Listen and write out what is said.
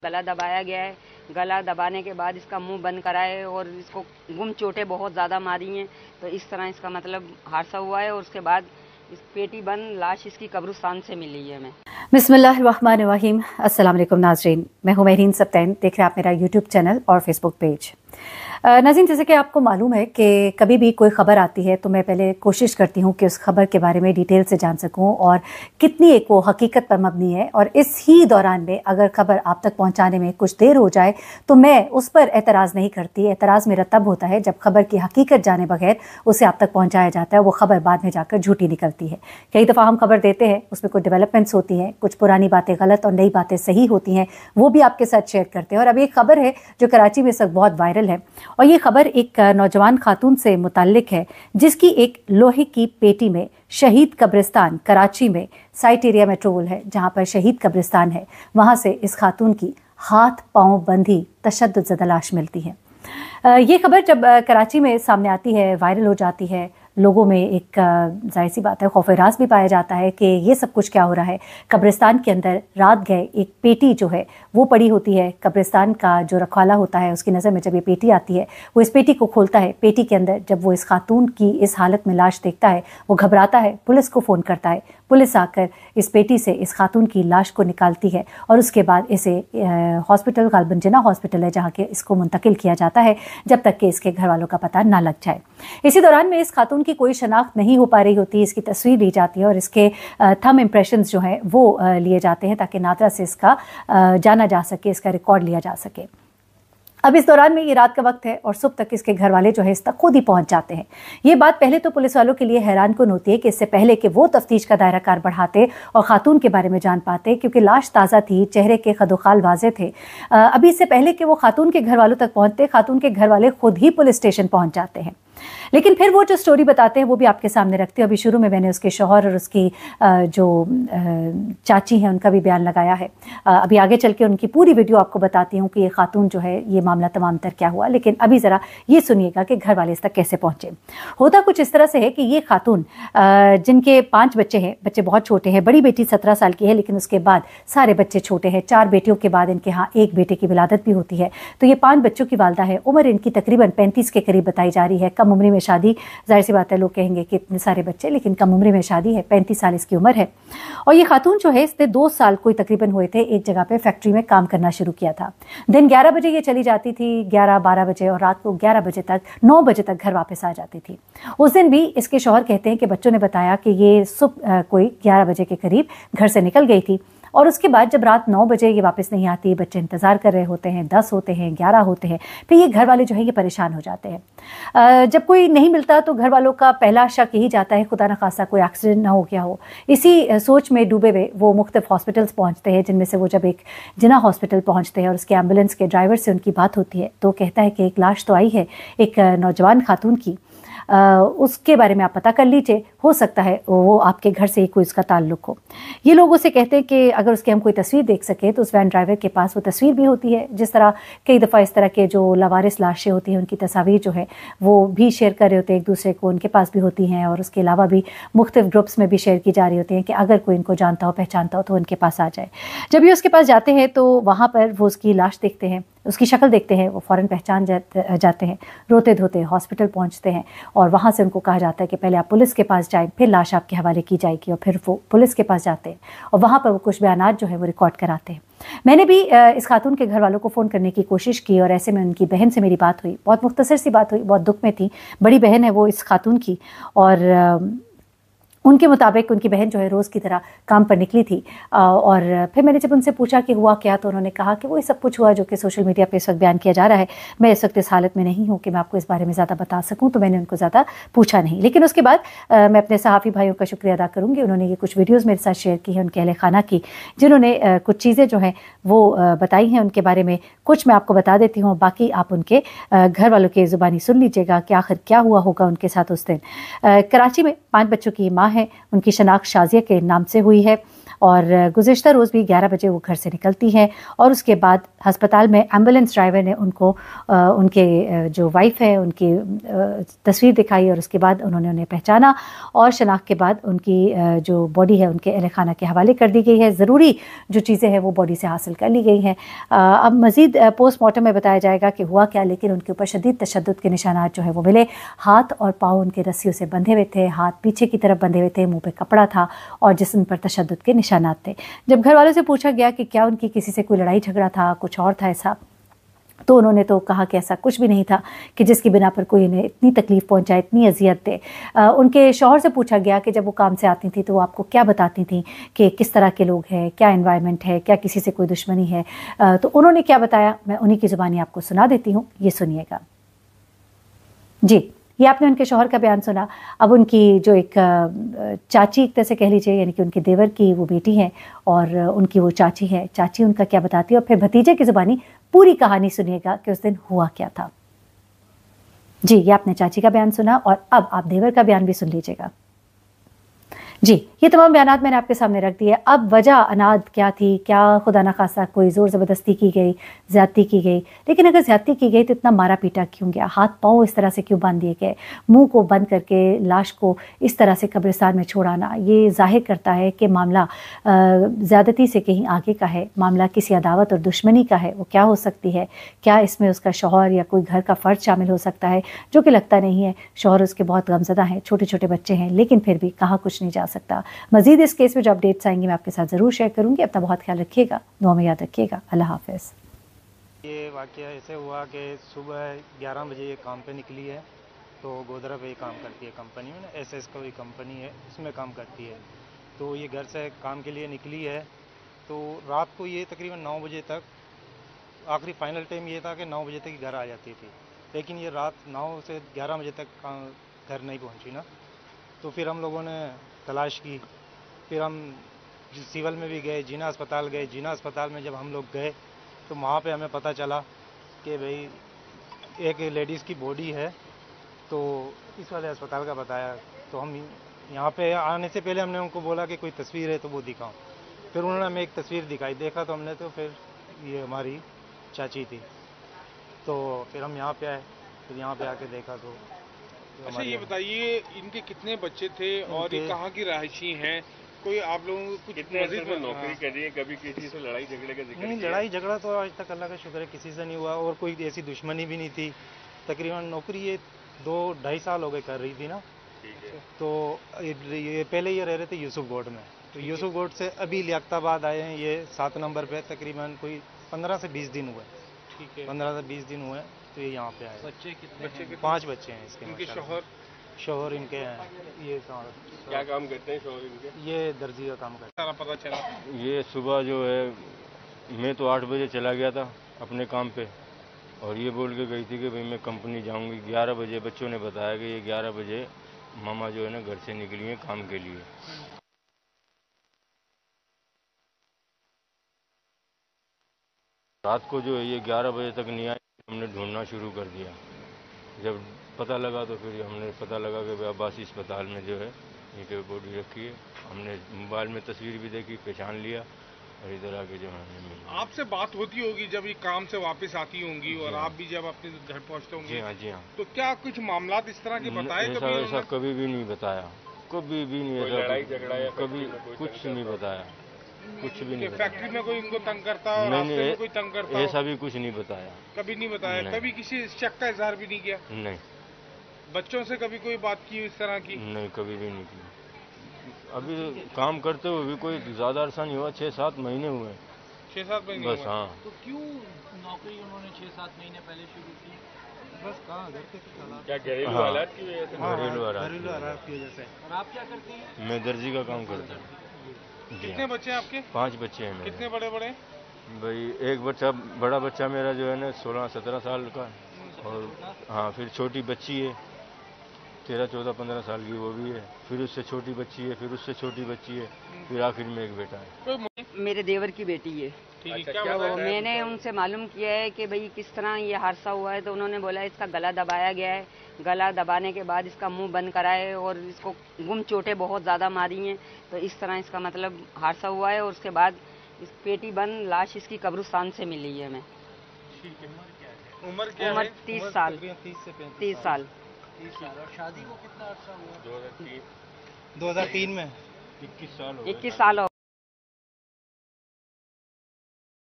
गला दबाया गया है। गला दबाने के बाद इसका मुंह बंद करा है और इसको गुम चोटें बहुत ज़्यादा मारी हैं। तो इस तरह इसका मतलब हादसा हुआ है और उसके बाद इस पेटी बंद लाश इसकी कब्रिस्तान से मिली है हमें। बिस्मिल्लाहिर्रहमानिर्रहीम। अस्सलाम वालेकुम नाज़रीन, मैं हूं महरीन सब्तैन। देख रहे हैं आप मेरा यूट्यूब चैनल और फेसबुक पेज। नाज़रीन, जैसे कि आपको मालूम है कि कभी भी कोई ख़बर आती है तो मैं पहले कोशिश करती हूं कि उस ख़बर के बारे में डिटेल से जान सकूं और कितनी एक वो हकीकत पर मबनी है, और इस ही दौरान में अगर ख़बर आप तक पहुंचाने में कुछ देर हो जाए तो मैं उस पर एतराज़ नहीं करती। एतराज़ मेरा तब होता है जब ख़बर की हकीकत जाने बगैर उसे आप तक पहुँचाया जाता है, वो ख़बर बाद में जाकर झूठी निकलती है। कई दफ़ा हम खबर देते हैं, उसमें कुछ डेवलपमेंट्स होती हैं, कुछ पुरानी बातें गलत और नई बातें सही होती हैं, वो भी आपके साथ शेयर करते हैं। और अब एक खबर है जो कराची में इस वक्त बहुत वायरल है, और ये खबर एक नौजवान खातून से मुताल्लिक है जिसकी एक लोहे की पेटी में शहीद कब्रिस्तान कराची में साइट एरिया मेट्रोल है जहां पर शहीद कब्रिस्तान है, वहां से इस खातून की हाथ पांव बंधी तशद्दुद ज़दा लाश मिलती है। ये खबर जब कराची में सामने आती है, वायरल हो जाती है, लोगों में एक जाहिर सी बात है खौफ-ए-राज़ भी पाया जाता है कि ये सब कुछ क्या हो रहा है। कब्रिस्तान के अंदर रात गए एक पेटी जो है वो पड़ी होती है। कब्रिस्तान का जो रखवाला होता है उसकी नज़र में जब ये पेटी आती है, वो इस पेटी को खोलता है। पेटी के अंदर जब वो इस खातून की इस हालत में लाश देखता है, वो घबराता है, पुलिस को फ़ोन करता है। पुलिस आकर इस पेटी से इस खातून की लाश को निकालती है और उसके बाद इसे हॉस्पिटल, गालबन जिना हॉस्पिटल है जहाँ के इसको मुंतकिल किया जाता है जब तक कि इसके घर वालों का पता ना लग जाए। इसी दौरान में इस खातून की कोई शनाख्त नहीं हो पा रही होती, इसकी तस्वीर ली जाती है और इसके थंब इम्प्रेशंस जो हैं वो लिए जाते हैं ताकि नादरा से इसका जाना जा सके, इसका रिकॉर्ड लिया जा सके। अब इस दौरान में ये रात का वक्त है और सुबह तक इसके घर वाले जो है इस तक खुद ही पहुंच जाते हैं। ये बात पहले तो पुलिस वालों के लिए हैरान कुन होती है कि इससे पहले कि वो तफ्तीश का दायरा कार बढ़ाते और खातून के बारे में जान पाते, क्योंकि लाश ताज़ा थी, चेहरे के खदोखाल वाजे थे। अभी इससे पहले कि वो खातून के घर वालों तक पहुंचते, खातून के घर वाले खुद ही पुलिस स्टेशन पहुंच जाते हैं। लेकिन फिर वो जो स्टोरी बताते हैं वो भी आपके सामने रखते हैं। अभी शुरू में मैंने उसके शौहर और उसकी जो चाची हैं उनका भी बयान लगाया है। अभी आगे चल के उनकी पूरी वीडियो आपको बताती हूँ कि ये खातून जो है ये मामला तमाम तर क्या हुआ। लेकिन अभी ज़रा ये सुनिएगा कि घर वाले इस तक कैसे पहुँचे। होता कुछ इस तरह से है कि ये खातून जिनके 5 बच्चे हैं, बच्चे बहुत छोटे हैं, बड़ी बेटी 17 साल की है लेकिन उसके बाद सारे बच्चे छोटे हैं। 4 बेटियों के बाद इनके यहाँ एक बेटे की विलादत भी होती है। तो ये 5 बच्चों की वालदा है। उम्र इनकी तकरीबन 35 के करीब बताई जा रही है। कम उम्र में शादी, जाहिर सी बात है लोग कहेंगे कि इतने सारे बच्चे, लेकिन कम उम्र में शादी है। 35 साल इसकी उम्र है। और ये खातून जो है इसने 2 साल कोई तकरीबन हुए थे एक जगह पे फैक्ट्री में काम करना शुरू किया था। दिन 11 बजे ये चली जाती थी, 11-12 बजे, और रात को 11 बजे तक, 9 बजे तक घर वापस आ जाती थी। उस दिन भी इसके शौहर कहते हैं कि बच्चों ने बताया कि ये सुबह कोई 11 बजे के करीब घर से निकल गई थी और उसके बाद जब रात 9 बजे ये वापस नहीं आती, बच्चे इंतज़ार कर रहे होते हैं, 10 होते हैं, 11 होते हैं, फिर ये घर वाले जो है ये परेशान हो जाते हैं। जब कोई नहीं मिलता तो घर वालों का पहला शक यही जाता है खुदा न खासा कोई एक्सीडेंट ना हो गया हो। इसी सोच में डूबे हुए वो मुख्तलिफ हॉस्पिटल्स पहुँचते हैं, जिनमें से वो जब एक जिना हॉस्पिटल पहुँचते हैं और उसके एम्बुलेंस के ड्राइवर से उनकी बात होती है तो कहता है कि एक लाश तो आई है एक नौजवान खातून की, उसके बारे में आप पता कर लीजिए, हो सकता है वो आपके घर से ही कोई उसका ताल्लुक हो। ये लोग उसे कहते हैं कि अगर उसकी हम कोई तस्वीर देख सके तो उस वैन ड्राइवर के पास वो तस्वीर भी होती है। जिस तरह कई दफ़ा इस तरह के जो लावारिस लाशें होती हैं उनकी तस्वीर जो है वो भी शेयर कर रहे होते हैं एक दूसरे को, उनके पास भी होती हैं, और उसके अलावा भी मुख्तलिफ ग्रुप्स में भी शेयर की जा रही होती हैं कि अगर कोई इनको जानता हो, पहचानता हो तो उनके पास आ जाए। जब ये उसके पास जाते हैं तो वहाँ पर वो उसकी लाश देखते हैं, उसकी शक्ल देखते हैं, वो फ़ौरन पहचान जाते हैं। रोते धोते हॉस्पिटल पहुँचते हैं और वहाँ से उनको कहा जाता है कि पहले आप पुलिस के पास जाएं, फिर लाश आपके हवाले की जाएगी, और फिर वो पुलिस के पास जाते हैं और वहाँ पर वो कुछ बयानात जो है वो रिकॉर्ड कराते हैं। मैंने भी इस खातून के घर वालों को फ़ोन करने की कोशिश की और ऐसे में उनकी बहन से मेरी बात हुई। बहुत मुख्तसर सी बात हुई, बहुत दुख में थी। बड़ी बहन है वो इस खातून की, और उनके मुताबिक उनकी बहन जो है रोज़ की तरह काम पर निकली थी। और फिर मैंने जब उनसे पूछा कि हुआ क्या तो उन्होंने कहा कि वो सब कुछ हुआ जो कि सोशल मीडिया पे इस वक्त बयान किया जा रहा है। मैं इस वक्त इस हालत में नहीं हूँ कि मैं आपको इस बारे में ज़्यादा बता सकूँ, तो मैंने उनको ज़्यादा पूछा नहीं। लेकिन उसके बाद मैं अपने सहाफ़ी भाइयों का शुक्रिया अदा करूँगी, उन्होंने ये कुछ वीडियोज़ मेरे साथ शेयर की हैं उनके अहले खाना की, जिन्होंने कुछ चीज़ें जो हैं वो बताई हैं उनके बारे में। कुछ मैं आपको बता देती हूँ, बाकी आप उनके घर वालों की ज़ुबानी सुन लीजिएगा कि आखिर क्या हुआ होगा उनके साथ उस दिन। कराची में 5 बच्चों की माँ है, उनकी शनाख्त शाजिया के नाम से हुई है। और गुज़िश्ता रोज़ भी 11 बजे वो घर से निकलती हैं और उसके बाद अस्पताल में एम्बुलेंस ड्राइवर ने उनको उनके जो वाइफ है उनकी तस्वीर दिखाई और उसके बाद उन्होंने उन्हें पहचाना और शनाख्त के बाद उनकी जो बॉडी है उनके अहल खाना के हवाले कर दी गई है। ज़रूरी जो चीज़ें हैं वो बॉडी से हासिल कर ली गई हैं। अब मज़ीद पोस्टमार्टम में बताया जाएगा कि हुआ क्या, लेकिन उनके ऊपर शदीद तशद्दुद के निशानात जो है वो मिले। हाथ और पाँव उनके रस्सियों से बंधे हुए थे, हाथ पीछे की तरफ बंधे हुए थे, मुंह पे कपड़ा था और जिस्म पर तशद्दुद के निशानात थे। जब घर वालों से पूछा गया कि क्या उनकी किसी से कोई लड़ाई झगड़ा था, कुछ और था ऐसा, तो उन्होंने तो कहा कि ऐसा कुछ भी नहीं था कि जिसकी बिना पर कोई इन्हें इतनी तकलीफ़ पहुंचाए, इतनी अजियत दे। उनके शौहर से पूछा गया कि जब वो काम से आती थी तो वो आपको क्या बताती थी कि किस तरह के लोग हैं, क्या एनवायरनमेंट है, क्या किसी से कोई दुश्मनी है। तो उन्होंने क्या बताया, मैं उन्हीं की ज़ुबानी आपको सुना देती हूँ, ये सुनिएगा। जी, ये आपने उनके शौहर का बयान सुना। अब उनकी जो एक चाची एक तरह से कह लीजिए, यानी कि उनके देवर की वो बेटी है और उनकी वो चाची है, चाची उनका क्या बताती है और फिर भतीजे की ज़ुबानी पूरी कहानी सुनिएगा कि उस दिन हुआ क्या था। जी, ये आपने चाची का बयान सुना और अब आप देवर का बयान भी सुन लीजिएगा। जी, ये तमाम बयानात मैंने आपके सामने रख दिए। अब वजह अनाद क्या थी, क्या खुदा न खासा कोई ज़ोर ज़बरदस्ती की गई, ज़्यादती की गई, लेकिन अगर ज़्यादती की गई तो इतना मारा पीटा क्यों गया, हाथ पाँव इस तरह से क्यों बांध दिए गए, मुंह को बंद करके लाश को इस तरह से कब्रिस्तान में छोड़ाना, ये ज़ाहिर करता है कि मामला ज़्यादती से कहीं आगे का है, मामला किसी अदावत और दुश्मनी का है। वो क्या हो सकती है, क्या इसमें उसका शौहर या कोई घर का फ़र्द शामिल हो सकता है, जो कि लगता नहीं है। शौहर उसके बहुत गमज़दा हैं, छोटे छोटे बच्चे हैं, लेकिन फिर भी कहा कुछ नहीं जा सकता। मजीद इस केस में जो अपडेट्स आएंगी मैं आपके साथ ज़रूर शेयर करूंगी। अपना बहुत ख्याल रखिएगा, दुआ में याद रखिएगा। अल्लाह हाफ़िज़। ये वाक़या ऐसे हुआ कि सुबह 11 बजे ये काम पे निकली है, तो गोधरा पे काम करती है कंपनी में, SS कोई कंपनी है, उसमें काम करती है। तो ये घर से काम के लिए निकली है, तो रात को ये तकरीबन 9 बजे तक, आखिरी फाइनल टाइम ये था कि 9 बजे तक घर आ जाती थी, लेकिन ये रात 9 से 11 बजे तक घर नहीं पहुंची ना। तो फिर हम लोगों ने तलाश की, फिर हम सिविल में भी गए, जीना अस्पताल गए। जीना अस्पताल में जब हम लोग गए तो वहाँ पे हमें पता चला कि भाई एक लेडीज़ की बॉडी है, तो इस वाले अस्पताल का बताया। तो हम यहाँ पे आने से पहले हमने उनको बोला कि कोई तस्वीर है तो वो दिखाओ, फिर उन्होंने हमें एक तस्वीर दिखाई, देखा तो हमने, तो फिर ये हमारी चाची थी। तो फिर हम यहाँ पे आए, फिर यहाँ पे आके देखा तो अच्छा, ये बताइए इनके कितने बच्चे थे और ये कहाँ की रहायशी हैं? कोई आप लोगों को कुछ मजीद में नौकरी कर रही है, कभी किसी से लड़ाई झगड़े का जिक्र नहीं, लड़ाई झगड़ा तो आज तक अल्लाह का शुक्र है किसी से नहीं हुआ, और कोई ऐसी दुश्मनी भी नहीं थी। तकरीबन नौकरी ये 2-2.5 साल हो गए कर रही थी ना। ठीक है। तो ये पहले ये रह रहे थे यूसुफ गोड में, तो यूसुफ गोड से अभी लियाकताबाद आए हैं, ये 7 नंबर पे, तकरीबन कोई 15 से 20 दिन हुए। ठीक है। 15 से 20 दिन हुए तो ये यहाँ पे आए। बच्चे कितने? 5 बच्चे हैं इसके। इनके शोहर इनके हैं, ये क्या काम करते हैं शोहर इनके? ये दर्जी का काम करते हैं। सारा पता चला। ये सुबह जो है, मैं तो 8 बजे चला गया था अपने काम पे, और ये बोल के गई थी कि भाई मैं कंपनी जाऊंगी। 11 बजे बच्चों ने बताया कि ये 11 बजे मामा जो है ना घर से निकली है काम के लिए। रात को जो है ये 11 बजे तक नहीं आई, हमने ढूंढना शुरू कर दिया। जब पता लगा तो फिर हमने पता लगा कि अब्बासी अस्पताल में जो है इनकी बॉडी रखी है। हमने मोबाइल में तस्वीर भी देखी, पहचान लिया, और इधर आके जो हमने मिली। आपसे बात होती होगी जब ये काम से वापस आती होंगी, और आप भी जब अपने घर पहुंचते होंगे? जी हाँ, जी हाँ। तो क्या कुछ मामला इस तरह के बताए? ऐसा कभी भी नहीं बताया, कभी भी नहीं, ऐसा लड़ाई झगड़ा या कभी कुछ नहीं बताया, कुछ भी नहीं। फैक्ट्री में कोई इनको तंग करता और रास्ते में कोई तंग करता? ऐसा भी कुछ नहीं बताया, कभी नहीं बताया। कभी किसी शक का इजहार भी नहीं किया? नहीं। बच्चों से कभी कोई बात की इस तरह की? नहीं, कभी भी नहीं की। अभी काम करते हुए भी कोई ज्यादा अरसा नहीं हुआ, 6-7 महीने हुए। 6-7 महीने बस? हाँ। तो क्यों नौकरी उन्होंने 6-7 महीने पहले शुरू की? बस कहाँ घर के हालात, क्या घरेलू हालात की वजह से? घरेलू हालात की वजह से। और आप क्या करती हैं? मैं दर्जी का काम करता हूँ। कितने बच्चे हैं आपके? 5 बच्चे हैं मेरे। कितने बड़े बड़े? भाई एक बच्चा, बड़ा बच्चा मेरा जो है ना 16-17 साल का, और हाँ, फिर छोटी बच्ची है 13-14-15 साल की, वो भी है। फिर उससे छोटी बच्ची है, फिर उससे छोटी बच्ची है, फिर आखिर में एक बेटा है। मेरे देवर की बेटी है। ठीक है, अच्छा, क्या क्या बताया? तो मैंने उनसे मालूम किया है कि भाई किस तरह ये हादसा हुआ है, तो उन्होंने बोला इसका गला दबाया गया है, गला दबाने के बाद इसका मुंह बंद करा है और इसको गुम चोटें बहुत ज़्यादा मारी हैं, तो इस तरह इसका मतलब हादसा हुआ है। और उसके बाद इस पेटी बंद लाश इसकी कब्रिस्तान से मिली है हमें। ठीक है, उम्र क्या उम्र है? 30 साल। 30 से 35 30 साल। 30 साल। और शादी को कितना अर्सा हुआ? 2003 में 21 साल हो गए। 21 साल हो